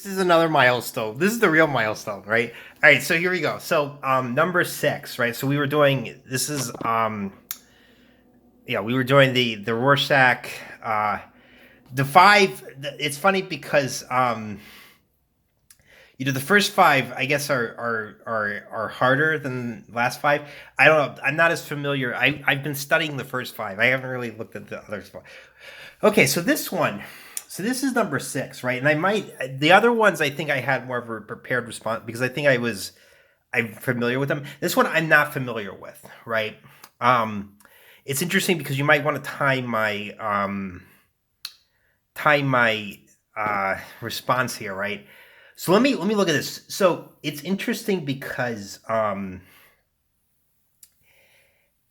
This is another milestone. This is the real milestone, right? All right, so here we go. So number six, right? So we were doing this is yeah, we were doing the Rorschach the five. It's funny because the first five I guess are harder than the last five. I don't know. I'm not as familiar. I've been studying the first five. I haven't really looked at the others. Okay, so this one. So this is number six, right? And the other ones I think I had more of a prepared response because I think I'm familiar with them. This one I'm not familiar with, right? Um, it's interesting because you might want to time my response here, right? So let me look at this. So it's interesting because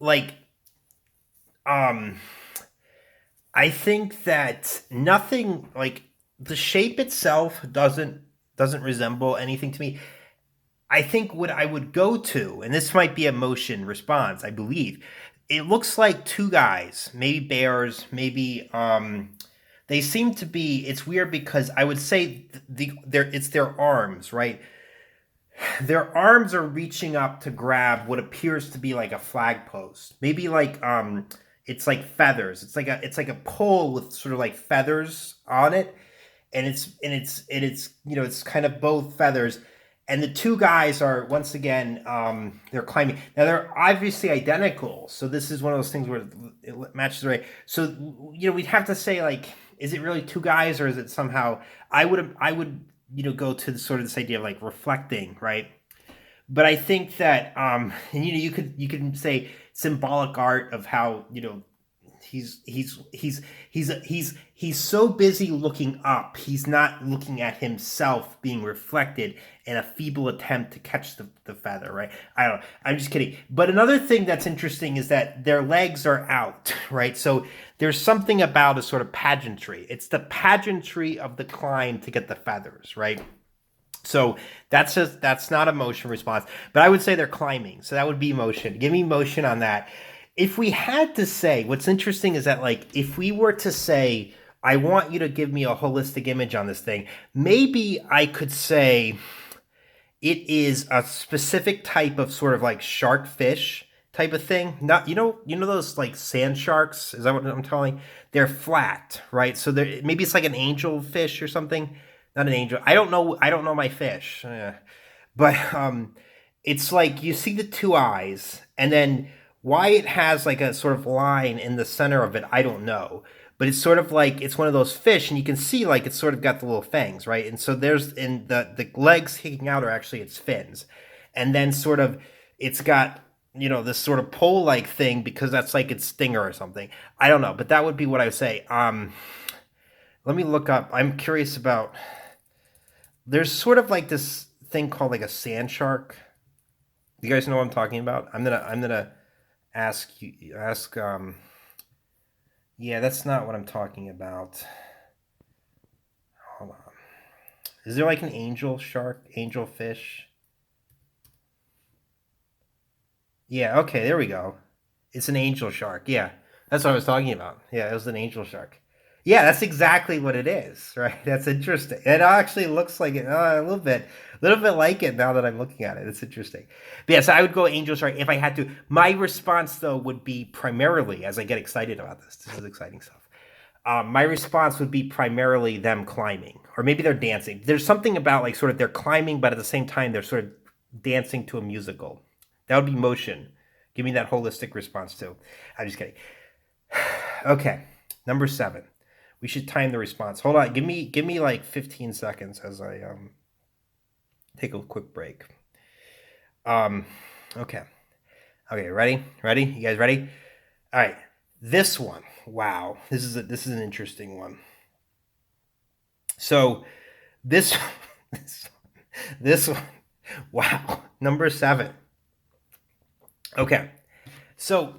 like um I think that nothing like the shape itself doesn't resemble anything to me. I think what I would go to, and this might be a motion response, I believe. It looks like two guys, maybe bears, maybe they seem to be it's weird because I would say it's their arms, right? Their arms are reaching up to grab what appears to be like a flag post. Maybe like it's like feathers. It's like a pole with sort of like feathers on it, and it's it's kind of both feathers, and the two guys are once again they're climbing. Now they're obviously identical, so this is one of those things where it matches right. So we'd have to say like, is it really two guys or is it somehow? I would go to sort of this idea of like reflecting, right? But I think that and you could say symbolic art of how he's so busy looking up, he's not looking at himself being reflected in a feeble attempt to catch the feather, right? I don't know, I'm just kidding. But another thing that's interesting is that their legs are out, right? So there's something about a sort of pageantry. It's the pageantry of the climb to get the feathers, right? So that's not a motion response, but I would say they're climbing. So that would be motion. Give me motion on that. If we had to say, what's interesting is that like if we were to say, I want you to give me a holistic image on this thing, maybe I could say it is a specific type of sort of like shark fish type of thing. Not those like sand sharks. Is that what I'm telling? They're flat, right? So maybe it's like an angel fish or something. Not an angel. I don't know. I don't know my fish. But it's like you see the two eyes, and then why it has like a sort of line in the center of it, I don't know. But it's sort of like it's one of those fish, and you can see like it's sort of got the little fangs, right? And so there's in the legs kicking out are actually its fins, and then sort of it's got this sort of pole like thing because that's like its stinger or something. I don't know, but that would be what I would say. Let me look up. I'm curious about. There's sort of like this thing called like a sand shark. You guys know what I'm talking about? I'm gonna ask yeah, that's not what I'm talking about. Hold on. Is there like an angel shark, angel fish? Yeah, okay, there we go. It's an angel shark. Yeah. That's what I was talking about. Yeah, it was an angel shark. Yeah, that's exactly what it is, right? That's interesting. It actually looks like it a little bit like it now that I'm looking at it. It's interesting. But yeah, so I would go angel shark if I had to. My response though would be primarily, as I get excited about this. This is exciting stuff. My response would be primarily them climbing, or maybe they're dancing. There's something about like sort of they're climbing, but at the same time they're sort of dancing to a musical. That would be motion. Give me that holistic response too. I'm just kidding. Okay, number seven. We should time the response. Hold on. Give me like 15 seconds as I take a quick break. Um, okay. Okay, ready? You guys ready? All right. This one. Wow. This is an interesting one. So this this, this one. Wow. Number seven. Okay. So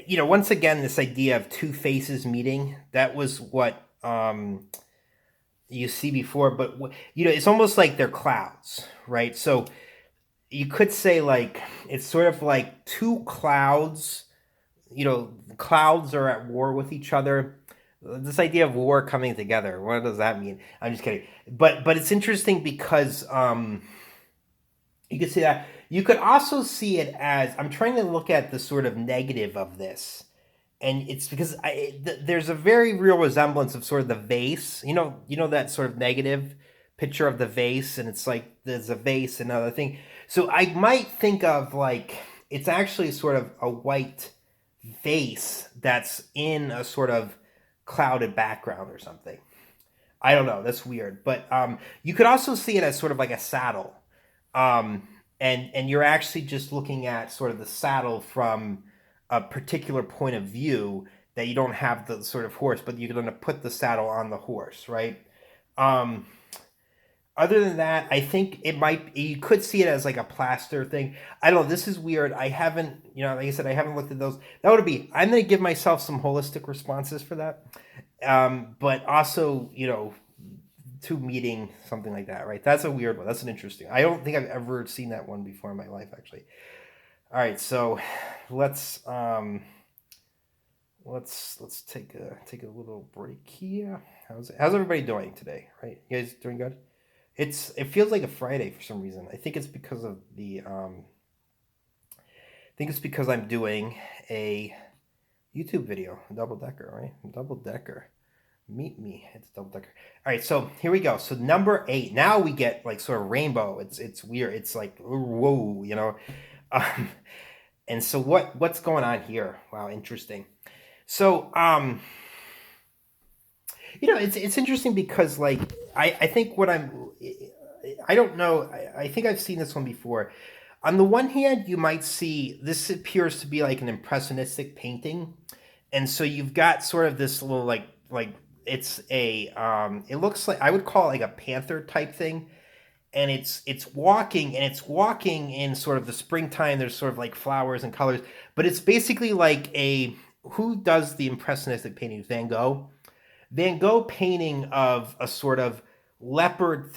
once again, this idea of two faces meeting, that was what you see before, but it's almost like they're clouds, right? So you could say like it's sort of like two clouds. Clouds are at war with each other, This idea of war coming together. What does that mean? I'm just kidding. But it's interesting because you can see that. You could also see it as I'm trying to look at the sort of negative of this, and it's because there's a very real resemblance of sort of the vase. That sort of negative picture of the vase, and it's like there's a vase and another thing. So I might think of like it's actually sort of a white vase that's in a sort of clouded background or something. I don't know. That's weird, but you could also see it as sort of like a saddle, um, and you're actually just looking at sort of the saddle from a particular point of view that you don't have the sort of horse, but you're going to put the saddle on the horse, right? Um, Other than that, I think you could see it as like a plaster thing. I don't know. This is weird. I haven't, like I said, I haven't looked at those. That would be, I'm going to give myself some holistic responses for that. But also, to meeting something like that, right? That's a weird one. That's an interesting. I don't think I've ever seen that one before in my life, actually. All right, so let's take a little break here. How's everybody doing today? Right, you guys doing good? It feels like a Friday for some reason. I think it's because of I think it's because I'm doing a YouTube video, double decker, right? Double decker. Meet me. It's double decker. All right, so here we go. So number 8. Now we get like sort of rainbow. It's weird. It's like whoa, Um, and so what's going on here? Wow, interesting. So it's interesting because like I think I don't know. I think I've seen this one before. On the one hand, you might see this appears to be like an impressionistic painting, and so you've got sort of this little like it's a it looks like I would call it like a panther type thing, and it's walking in sort of the springtime. There's sort of like flowers and colors, but it's basically like a who does the impressionistic painting? Van Gogh. Van Gogh painting of a sort of leopard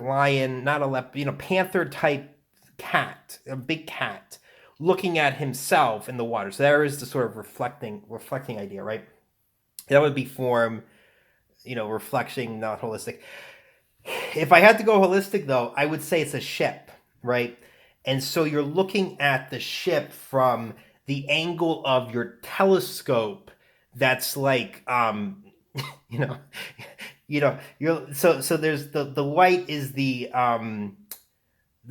lion, not a leopard, panther type cat, a big cat, looking at himself in the water. So there is the sort of reflecting idea, right? That would be form, reflection, not holistic. If I had to go holistic, though, I would say it's a ship, right? And so you're looking at the ship from the angle of your telescope. That's like, you know, you're so there's the white is the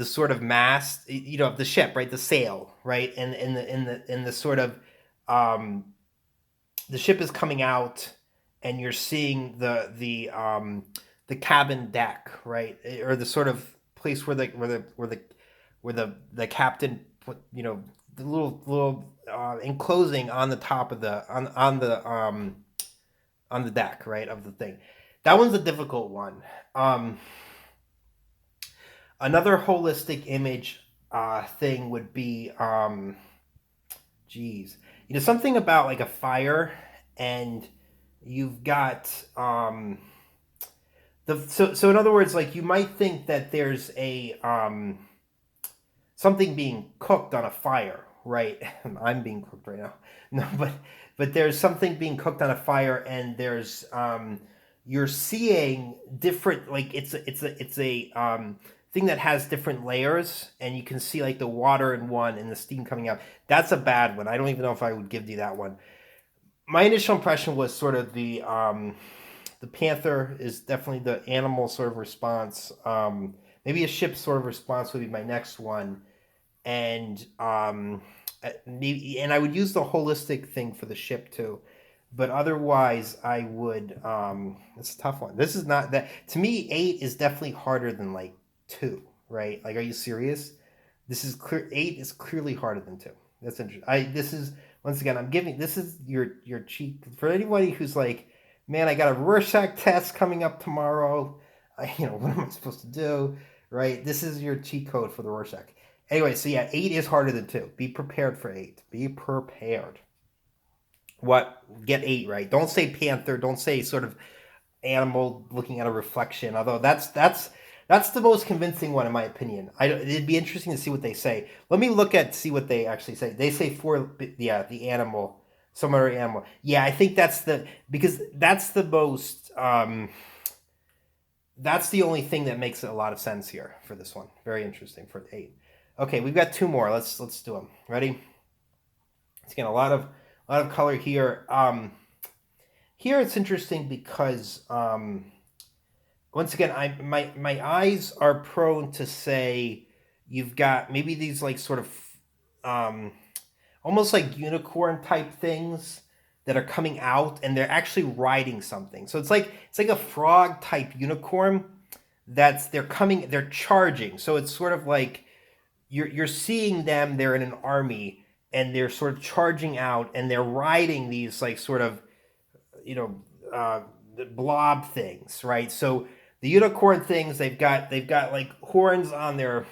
sort of mast, of the ship, right? The sail, right? And in the sort of the ship is coming out, and you're seeing the cabin deck, right, or the sort of place where the captain put the little enclosing on the top of the on the deck, right, of the thing. That one's a difficult one. Another holistic image thing would be geez, something about like a fire, and you've got so in other words, like you might think that there's a something being cooked on a fire, right? I'm being cooked right now. No, but there's something being cooked on a fire, and there's you're seeing different, like it's a thing that has different layers, and you can see like the water in one and the steam coming out. That's a bad one. I don't even know if I would give you that one. My initial impression was sort of the panther is definitely the animal sort of response. Maybe a ship sort of response would be my next one, and and I would use the holistic thing for the ship too, but otherwise I would. It's a tough one. This is not that to me. 8 is definitely harder than like 2, right? Like, are you serious? This is clear. 8 is clearly harder than 2. That's interesting. This is once again. I'm giving this is your cheat for anybody who's like, man, I got a Rorschach test coming up tomorrow. What am I supposed to do? Right? This is your cheat code for the Rorschach. Anyway, so yeah, 8 is harder than 2. Be prepared for 8. Be prepared. Get 8 right. Don't say panther. Don't say sort of animal looking at a reflection. Although that's the most convincing one in my opinion. It'd be interesting to see what they say. Let me see what they actually say. They say for the animal some other animal. Yeah, I think because that's the most that's the only thing that makes a lot of sense here for this one. Very interesting for 8. Okay, we've got 2 more. Let's do them. Ready? It's again a lot of color here. Here it's interesting because once again, my eyes are prone to say you've got maybe these like sort of almost like unicorn type things that are coming out, and they're actually riding something. So it's like a frog type unicorn they're charging. So it's sort of like you're seeing them. They're in an army, and they're sort of charging out, and they're riding these like sort of blob things, right? So the unicorn things, they've got like horns on their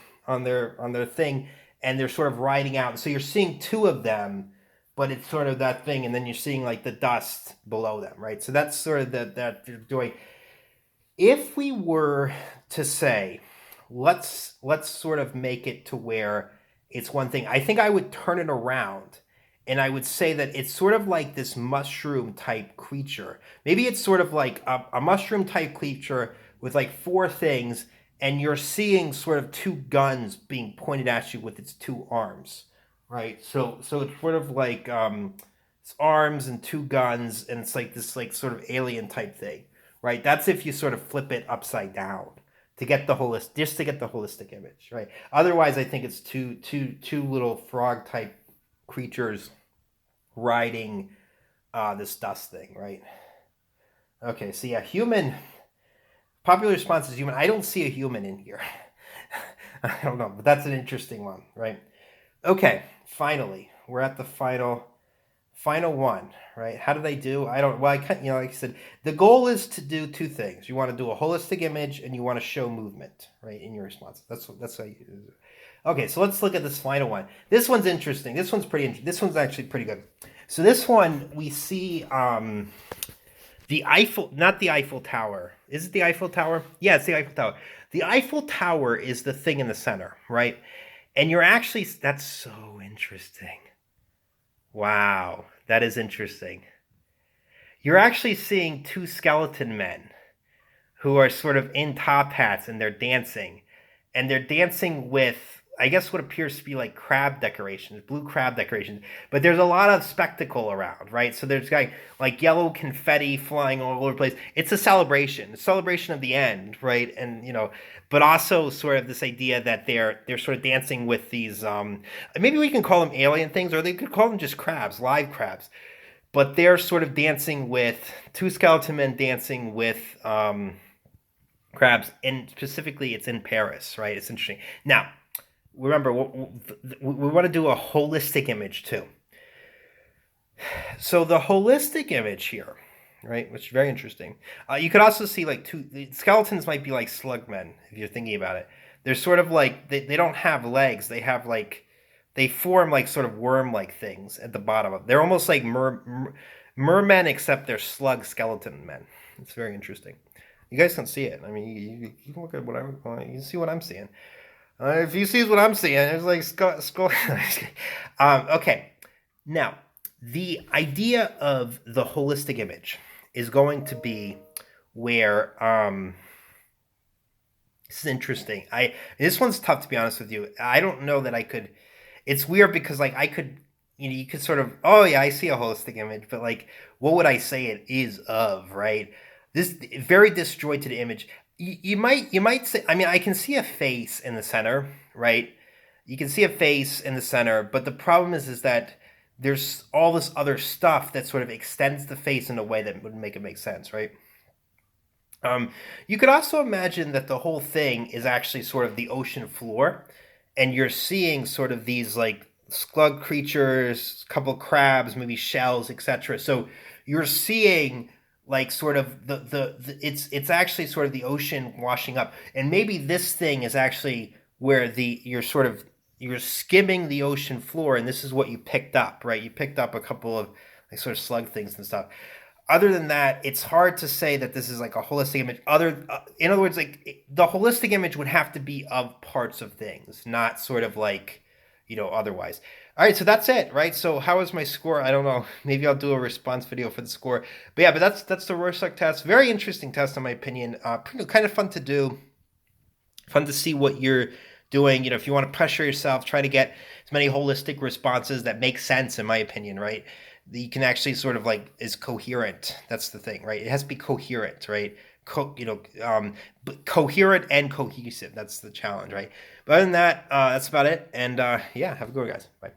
thing, and they're sort of riding out. So you're seeing 2 of them, but it's sort of that thing, and then you're seeing like the dust below them, right? So that's sort of that you're doing. If we were to say, let's sort of make it to where it's one thing, I think I would turn it around, and I would say that it's sort of like this mushroom type creature. Maybe it's sort of like a mushroom type creature with like 4 things, and you're seeing sort of 2 guns being pointed at you with its 2 arms, right? So it's sort of like it's arms and 2 guns, and it's like this like sort of alien type thing, right? That's if you sort of flip it upside down to get the holistic image, right? Otherwise, I think it's two little frog type creatures riding this dust thing, right? Okay, so yeah, human. Popular response is human. I don't see a human in here. I don't know, but that's an interesting one, right? Okay, finally, we're at the final one, right? How do they do? I don't. Well, I can't. Like I said, the goal is to do 2 things. You want to do a holistic image, and you want to show movement, right, in your response. That's how you. Okay, so let's look at this final one. This one's interesting. This one's pretty. This one's actually pretty good. So this one we see. The Eiffel, not the Eiffel Tower. Is it the Eiffel Tower? Yeah, it's the Eiffel Tower. The Eiffel Tower is the thing in the center, right? And that's so interesting. Wow, that is interesting. You're actually seeing 2 skeleton men who are sort of in top hats, and they're dancing. And they're dancing with, I guess, what appears to be like crab decorations, blue crab decorations. But there's a lot of spectacle around, right? So there's like yellow confetti flying all over the place. It's a celebration of the end, right? And but also sort of this idea that they're sort of dancing with these. Maybe we can call them alien things, or they could call them just crabs, live crabs. But they're sort of dancing with 2 skeleton men dancing with crabs, and specifically, it's in Paris, right? It's interesting. Now, remember, we want to do a holistic image too. So the holistic image here, right, which is very interesting. You could also see like the skeletons might be like slugmen, if you're thinking about it. They're sort of like, they don't have legs. They have like, they form like sort of worm-like things at the bottom of. They're almost like mermen, except they're slug skeleton men. It's very interesting. You guys can see it. I mean, you can look at what you can see what I'm seeing. If you see what I'm seeing, it's like skull. Okay, now the idea of the holistic image is going to be where this is interesting. This one's tough, to be honest with you. I don't know that I could. It's weird because like I could, you could sort of, oh yeah, I see a holistic image, but like, what would I say it is of, right? This very disjointed image. You might say, I mean, I can see a face in the center, right? You can see a face in the center, but the problem is that there's all this other stuff that sort of extends the face in a way that would make it make sense, right? You could also imagine that the whole thing is actually sort of the ocean floor, and you're seeing sort of these like slug creatures, a couple of crabs, maybe shells, etc. So you're seeing like sort of it's actually sort of the ocean washing up, and maybe this thing is actually where you're skimming the ocean floor, and this is what you picked up, right? You picked up a couple of like sort of slug things and stuff. Other than that, it's hard to say that this is like a holistic image. In other words, like the holistic image would have to be of parts of things, not sort of like otherwise. All right, so that's it, right? So how was my score? I don't know. Maybe I'll do a response video for the score. But yeah, but that's the Rorschach test. Very interesting test, in my opinion. Kind of fun to do. Fun to see what you're doing. You know, if you want to pressure yourself, try to get as many holistic responses that make sense, in my opinion, right? You can actually sort of like is coherent. That's the thing, right? It has to be coherent, right? But coherent and cohesive. That's the challenge, right? But other than that, that's about it. And yeah, have a good one, guys. Bye.